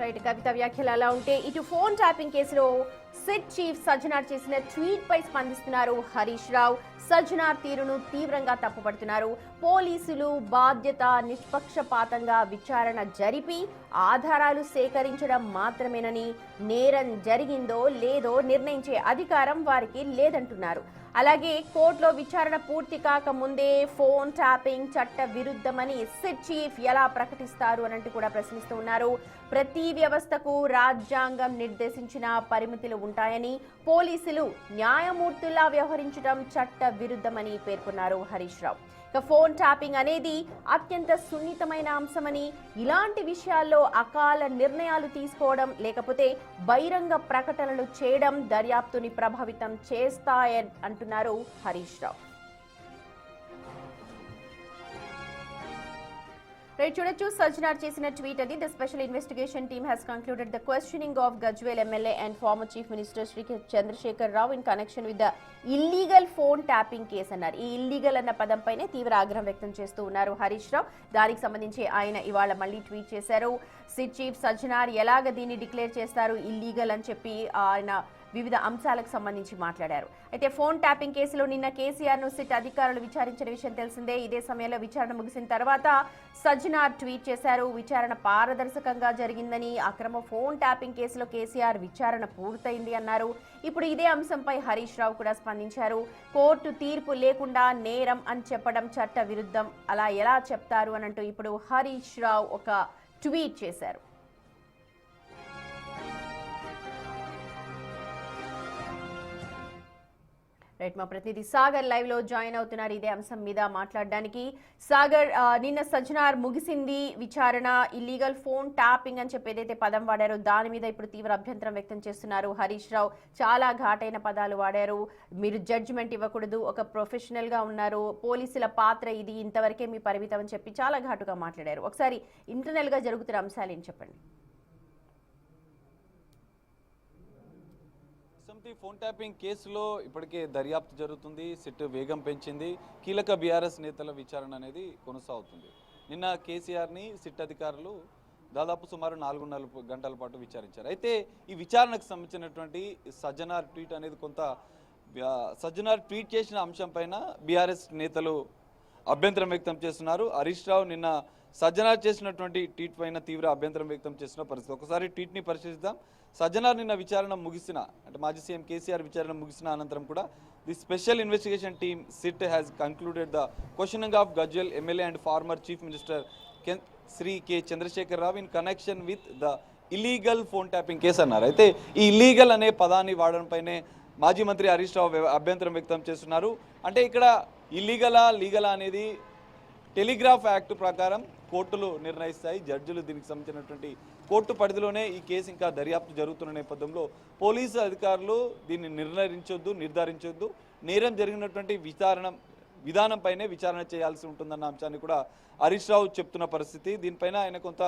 Right కవిత వ్యాఖ్యలు అలా ఉంటే ఇటు ఫోన్ ట్యాపింగ్ కేసులో సిట్ చీఫ్ సజ్జనార్ చేసిన ట్వీట్ పై స్పందిస్తున్నారు హరీష్ రావు. సజ్జనార్ తీరును తీవ్రంగా తప్పుపడుతున్నారు. పోలీసులు బాధ్యత నిష్పక్షపాతంగా విచారణ జరిపి ఆధారాలు సేకరించడం మాత్రమేనని, నేరం జరిగిందో లేదో నిర్ణయించే అధికారం వారికి లేదంటున్నారు. అలాగే కోర్టులో విచారణ పూర్తి కాక ముందే ఫోన్ ట్యాపింగ్ చట్ట విరుద్ధమని సిట్ చీఫ్ ఎలా ప్రకటిస్తారు అనంటూ కూడా ప్రశ్నిస్తూ ఉన్నారు. ప్రతి వ్యవస్థకు రాజ్యాంగం నిర్దేశించిన పరిమితులు ఉంటాయని, పోలీసులు న్యాయమూర్తుల్లా వ్యవహరించడం చట్ట విరుద్ధమని పేర్కొన్నారు హరీష్ రావు. ఫోన్ ట్యాపింగ్ అనేది అత్యంత సున్నితమైన అంశమని, ఇలాంటి విషయాల్లో అకాల నిర్ణయాలు తీసుకోవడం లేకపోతే బహిరంగ ప్రకటనలు చేయడం దర్యాప్తుని ప్రభావితం చేస్తాయని అంటున్నారు హరీష్ రావు. చూడొచ్చు సజ్జనార్ చేసిన ట్వీట్ అది. The special investigation team has concluded the questioning of Gajwel MLA and former Chief Minister Sri Chandrasekhar Rao in connection with the illegal phone tapping case అన్నారు. ఈ ఇల్లీగల్ అన్న పదం పైనే తీవ్ర ఆగ్రహం వ్యక్తం చేస్తూ ఉన్నారు హరీష్ రావు. దానికి సంబంధించి ఆయన ఇవాళ మళ్ళీ ట్వీట్ చేశారు. సిట్ చీఫ్ సజ్జనార్ ఎలాగ దీన్ని డిక్లేర్ చేస్తారు ఇల్లీగల్ అని చెప్పి ఆయన వివిధ అంశాలకు సంబంధించి మాట్లాడారు. అయితే ఫోన్ ట్యాపింగ్ కేసులో నిన్న కేసీఆర్ ను సిట్ అధికారులు విచారించిన విషయం తెలిసిందే. ఇదే సమయంలో విచారణ ముగిసిన తర్వాత సజ్జనార్ ట్వీట్ చేశారు. విచారణ పారదర్శకంగా జరిగిందని, అక్రమ ఫోన్ ట్యాపింగ్ కేసులో కేసీఆర్ విచారణ పూర్తయింది అన్నారు. ఇప్పుడు ఇదే అంశంపై హరీష్ రావు కూడా స్పందించారు. కోర్టు తీర్పు లేకుండా నేరం అని చెప్పడం చట్ట విరుద్ధం, అలా ఎలా చెప్తారు అనంటూ ఇప్పుడు హరీష్ రావు ఒక ట్వీట్ చేశారు. రైట్, మా ప్రతినిధి సాగర్ లైవ్ లో జాయిన్ అవుతున్నారు ఇదే అంశం మీద మాట్లాడడానికి. సాగర్, నిన్న సజ్జనార్ ముగిసింది విచారణ. ఇల్లీగల్ ఫోన్ ట్యాపింగ్ అని చెప్పి ఏదైతే పదం వాడారో దాని మీద ఇప్పుడు తీవ్ర అభ్యంతరం వ్యక్తం చేస్తున్నారు హరీష్ రావు. చాలా ఘాటైన పదాలు వాడారు. మీరు జడ్జిమెంట్ ఇవ్వకూడదు, ఒక ప్రొఫెషనల్ గా ఉన్నారు, పోలీసుల పాత్ర ఇది, ఇంతవరకే మీ పరిమితం అని చెప్పి చాలా ఘాటుగా మాట్లాడారు. ఒకసారి ఇంటర్నల్ గా జరుగుతున్న అంశాలు ఏం చెప్పండి. ఫోన్ ట్యాపింగ్ కేసులో ఇప్పటికే దర్యాప్తు జరుగుతుంది. సిట్ వేగం పెంచింది. కీలక బీఆర్ఎస్ నేతల విచారణ అనేది కొనసాగుతుంది. నిన్న కేసీఆర్ని సిట్ అధికారులు దాదాపు సుమారు 4.5 గంటల పాటు విచారించారు. అయితే ఈ విచారణకు సంబంధించినటువంటి సజ్జనార్ ట్వీట్ అనేది సజ్జనార్ ట్వీట్ చేసిన అంశం పైన బీఆర్ఎస్ నేతలు అభ్యంతరం వ్యక్తం చేస్తున్నారు. హరీష్ రావు నిన్న సజ్జనార్ చేసినటువంటి ట్వీట్ పైన తీవ్ర అభ్యంతరం వ్యక్తం చేసిన పరిస్థితి. ఒకసారి ట్వీట్ని పరిశీలిద్దాం. సజ్జనార్ నిన్న విచారణ ముగిసిన, అంటే మాజీ సీఎం కేసీఆర్ విచారణ ముగిసిన అనంతరం కూడా the special investigation team SIT has concluded the questioning of Gajwel MLA and former chief minister Shri K Chandrashekar Rao in connection with the illegal phone tapping case అన్నారు. అయితే ఈ ఇల్లీగల్ అనే పదాన్ని వాడడంపైనే మాజీ మంత్రి హరీష్ రావు అభ్యంతరం వ్యక్తం చేస్తున్నారు. అంటే ఇక్కడ ఇల్లీగలా లీగలా అనేది టెలిగ్రాఫ్ యాక్ట్ ప్రకారం కోర్టులు నిర్ణయిస్తాయి. జడ్జిలు దీనికి సంబంధించినటువంటి కోర్టు పరిధిలోనే ఈ కేసు ఇంకా దర్యాప్తు జరుగుతున్న నేపథ్యంలో పోలీసు అధికారులు దీన్ని నిర్ధారించొద్దు, నేరం జరిగినటువంటి విధానంపైనే విచారణ చేయాల్సి ఉంటుందన్న అంశాన్ని కూడా హరీష్ రావు చెప్తున్న పరిస్థితి. దీనిపైన ఆయన కొంత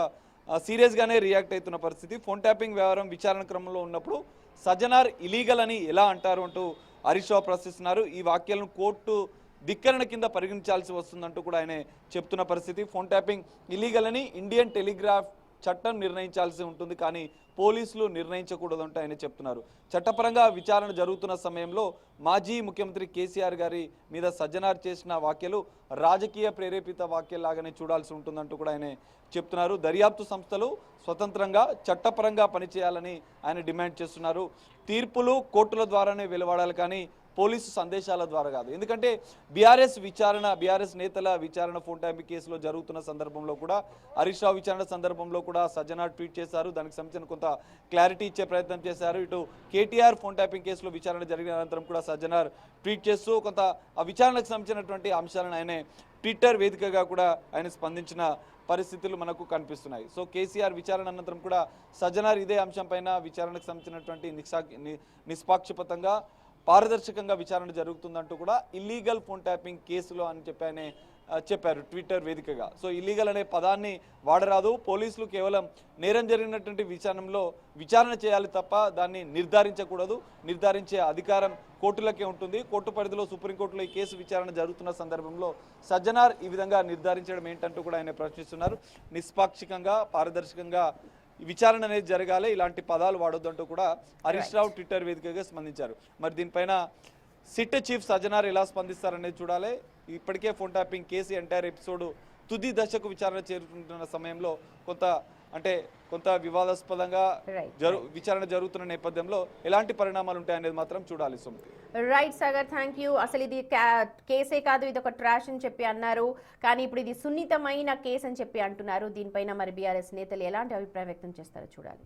సీరియస్గానే రియాక్ట్ అవుతున్న పరిస్థితి. ఫోన్ ట్యాపింగ్ వ్యవహారం విచారణ క్రమంలో ఉన్నప్పుడు సజ్జనార్ ఇలీగల్ అని ఎలా అంటారు అంటూ హరీష్ రావు ప్రశ్నిస్తున్నారు. ఈ వాక్యాలను కోర్టు ధిక్కరణ కింద పరిగణించాల్సి వస్తుందంటూ కూడా ఆయన చెప్తున్న పరిస్థితి. ఫోన్ ట్యాపింగ్ ఇల్లీగల్ అని ఇండియన్ టెలిగ్రాఫ్ చట్టం నిర్ణయించాల్సి ఉంటుంది, కానీ పోలీసులు నిర్ణయించకూడదంటూ ఆయన చెప్తున్నారు. చట్టపరంగా విచారణ జరుగుతున్న సమయంలో మాజీ ముఖ్యమంత్రి కేసీఆర్ గారి మీద సజ్జనార్ చేసిన వ్యాఖ్యలు రాజకీయ ప్రేరేపిత వ్యాఖ్యలాగానే చూడాల్సి ఉంటుందంటూ కూడా ఆయన చెప్తున్నారు. దర్యాప్తు సంస్థలు స్వతంత్రంగా చట్టపరంగా పనిచేయాలని ఆయన డిమాండ్ చేస్తున్నారు. తీర్పులు కోర్టుల ద్వారానే వెలువడాలి, కానీ పోలీసు సందేశాల ద్వారా కాదు. ఎందుకంటే బీఆర్ఎస్ నేతల విచారణ ఫోన్ ట్యాపింగ్ కేసులో జరుగుతున్న సందర్భంలో కూడా హరీష్ రావు విచారణ సందర్భంలో కూడా సజ్జనార్ ట్వీట్ చేశారు. దానికి సంబంధించిన కొంత క్లారిటీ ఇచ్చే ప్రయత్నం చేశారు. ఇటు కేటీఆర్ ఫోన్ ట్యాపింగ్ కేసులో విచారణ జరిగిన అనంతరం కూడా సజ్జనార్ ట్వీట్ చేస్తూ కొంత ఆ విచారణకు సంబంధించినటువంటి అంశాలను ఆయన ట్విట్టర్ వేదికగా కూడా ఆయన స్పందించిన పరిస్థితులు మనకు కనిపిస్తున్నాయి. సో కేసీఆర్ విచారణ అనంతరం కూడా సజ్జనార్ ఇదే అంశం పైన విచారణకు సంబంధించినటువంటి నిష్పాక్షపాతంగా పారదర్శకంగా విచారణ జరుగుతుందంటూ కూడా ఇల్లీగల్ ఫోన్ ట్యాపింగ్ కేసులో అని చెప్పారు ట్విట్టర్ వేదికగా. సో ఇల్లీగల్ అనే పదాన్ని వాడరాదు, పోలీసులు కేవలం నేరం జరిగినటువంటి విచారణ చేయాలి తప్ప దాన్ని నిర్ధారించకూడదు, నిర్ధారించే అధికారం కోర్టులకే ఉంటుంది. కోర్టు పరిధిలో సుప్రీంకోర్టులో ఈ కేసు విచారణ జరుగుతున్న సందర్భంలో సజ్జనార్ ఈ విధంగా నిర్ధారించడం ఏంటంటూ కూడా ఆయన ప్రశ్నిస్తున్నారు. నిష్పాక్షికంగా పారదర్శకంగా విచారణ అనేది జరగాలి, ఇలాంటి పదాలు వాడొద్దంటూ కూడా హరీష్ రావు ట్విట్టర్ వేదికగా స్పందించారు. మరి దీనిపైన సిట్ చీఫ్ సజ్జనార్ ఎలా స్పందిస్తారనేది చూడాలి. ఇప్పటికే phone tapping case entire episode తుది దశకు విచారణ చేరుకుంటున్న సమయంలో కొంత వివాదాస్పదంగా విచారణ జరుగుతున్న నేపథ్యంలో ఎలాంటి పరిణామాలు ఉంటాయనేది మాత్రం చూడాలి. Sumathi. Right Sagar, thank you. అసలు ఇది కేసే కాదు, ఇది ఒక ట్రాష్ అని చెప్పి అన్నారు, కానీ ఇప్పుడు ఇది సున్నితమైన కేసు అని చెప్పి అంటున్నారు. దీనిపైన మరి బీఆర్ఎస్ నేతలు ఎలాంటి అభిప్రాయం వ్యక్తం చేస్తారో చూడాలి.